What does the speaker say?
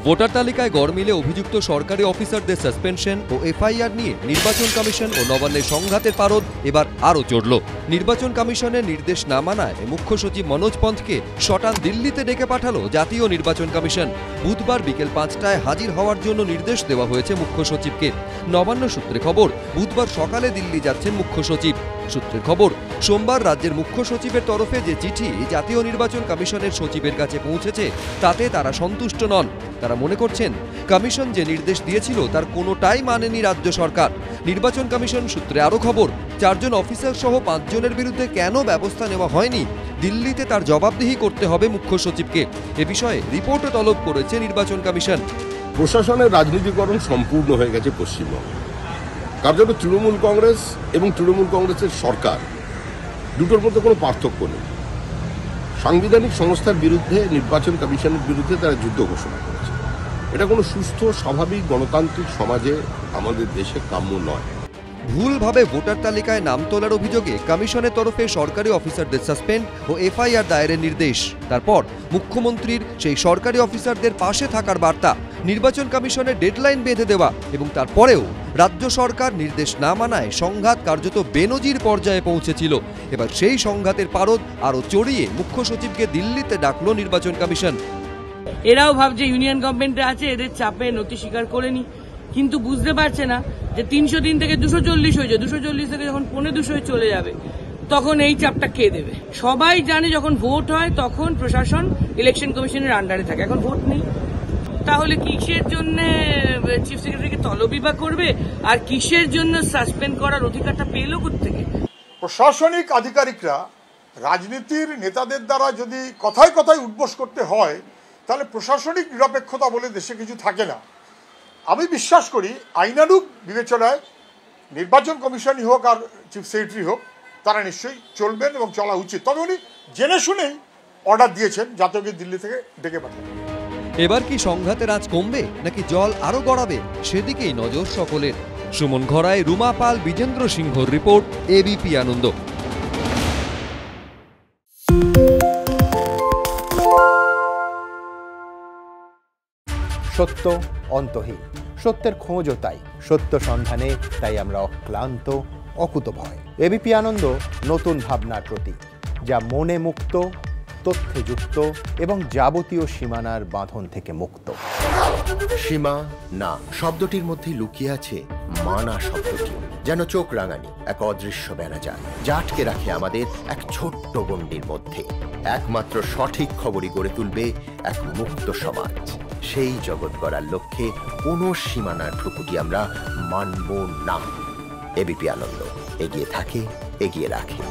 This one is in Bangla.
ভোটার তালিকায় গড়মিলে অভিযুক্ত সরকারি অফিসারদের সাসপেনশন ও এফআইআর নিয়ে নির্বাচন কমিশন ও নবান্নের সংঘাতের পারদ এবার আরও চড়ল। নির্বাচন কমিশনের নির্দেশ না মানায় মুখ্য সচিব মনোজ পন্থকে সটান দিল্লিতে ডেকে পাঠালো জাতীয় নির্বাচন কমিশন। বুধবার বিকেল 5টায় হাজির হওয়ার জন্য নির্দেশ দেওয়া হয়েছে মুখ্য সচিবকে। নবান্ন সূত্রে খবর, বুধবার সকালে দিল্লি যাচ্ছেন মুখ্য সচিব। সূত্রের খবর, সোমবার রাজ্যের মুখ্য সচিবের তরফে যে চিঠি জাতীয় নির্বাচন কমিশনের সচিবের কাছে পৌঁছেছে তাতে তারা সন্তুষ্ট নন। তারা মনে করছেন কমিশন যে নির্দেশ দিয়েছিল তার কোনোটাই মানেনি রাজ্য সরকার। নির্বাচন কমিশন সূত্রে আরও খবর, 4 জন অফিসার সহ 5 জনের বিরুদ্ধে কেন ব্যবস্থা নেওয়া হয়নি দিল্লিতে তার জবাবদিহি করতে হবে মুখ্য সচিবকে। এ বিষয়ে রিপোর্টও তলব করেছে নির্বাচন কমিশন। প্রশাসনের রাজনীতিকরণ সম্পূর্ণ হয়ে গেছে পশ্চিমবঙ্গে। কার জন্য তৃণমূল কংগ্রেস এবং তৃণমূল কংগ্রেসের সরকার দুটোর মধ্যে কোনো পার্থক্য নেই। সাংবিধানিক সংস্থার বিরুদ্ধে, নির্বাচন কমিশনের বিরুদ্ধে তারা যুদ্ধ ঘোষণা করেছে। এটা কোনো সুস্থ স্বাভাবিক গণতান্ত্রিক সমাজে আমাদের দেশে কাম্য নয়। ভুলভাবে ভোটার তালিকায় নাম তোলার অভিযোগে কমিশনের তরফে সরকারি অফিসারদের সাসপেন্ড ও এফআইআর দায়েরের নির্দেশ। তারপর মুখ্যমন্ত্রীর সেই সরকারি অফিসারদের পাশে থাকার বার্তা, নির্বাচন কমিশনের ডেডলাইন বেঁধে দেওয়া এবং তারপরেও রাজ্য সরকার নির্দেশ না মানায় সংঘাত কার্যত বেনজির পর্যায়ে পৌঁছেছিল। এবার সেই সংঘাতের পারদ আরও চড়িয়ে মুখ্য সচিবকে দিল্লিতে ডাকল নির্বাচন কমিশন। এরাও ভাবছে ইউনিয়ন গভর্নমেন্টে আছে, এদের চাপে নথি স্বীকার করে নি, কিন্তু বুঝতে পারছে না যে 300 দিন থেকে 240 হয়েছে, 240 থেকে যখন 250 চলে যাবে তখন এই চাপটা কে দেবে। সবাই জানে যখন ভোট হয় তখন প্রশাসন ইলেকশন কমিশনের আন্ডারে থাকে, এখন ভোট নেই। তাহলে কিসের জন্য চিফ সেক্রেটারিকে তলবি বা করবে, আর কিসের জন্য সাসপেন্ড করার অধিকারটা পেলো কোত্থেকে? প্রশাসনিক আধিকারিকরা রাজনীতির নেতাদের দ্বারা যদি কথায় কথায় উদ্বোস করতে হয় তাহলে প্রশাসনিক নিরপেক্ষতা বলে দেশে কিছু থাকে না। আমি বিশ্বাস করি আইনানুগ বিবেচনায় নির্বাচন কমিশনই হোক আর চিফ সেক্রেটারি হোক, তারা নিশ্চয়ই চলবেন এবং চলা উচিত। তবে উনি জেনে শুনেই অর্ডার দিয়েছেন জাতীয়কে দিল্লি থেকে ডেকে পাঠান। এবার কি সংঘাতের আঁচ কমবে নাকি জল আরো গড়াবে, সেদিকেই নজর সকলের। সুমন ঘরায়, রুমা পাল, বিজেন্দ্র সিংহর রিপোর্ট, এবিপি আনন্দ। সত্য অন্তহীন, সত্যের খোঁজও তাই, সত্য সন্ধানে তাই আমরা অক্লান্ত, অকুতভয়। এবিপি আনন্দ নতুন ভাবনার প্রতীক, যা মনে মুক্ত, তথ্যে যুক্ত এবং যাবতীয় সীমানার বাঁধন থেকে মুক্ত। সীমা না শব্দটির মধ্যে লুকিয়ে আছে মানা শব্দটি, যেন চোখ রাঙানি এক অদৃশ্য বেড়াজাল, যা আটকে রাখে আমাদের এক ছোট্ট গণ্ডির মধ্যে। একমাত্র সঠিক খবরই গড়ে তুলবে এক মুক্ত সমাজ। সেই জগৎ গড়ার লক্ষ্যে কোনো সীমানার ঠুকুটি আমরা মানব না। এবিপি আনন্দ এগিয়ে থাকে, এগিয়ে রাখে।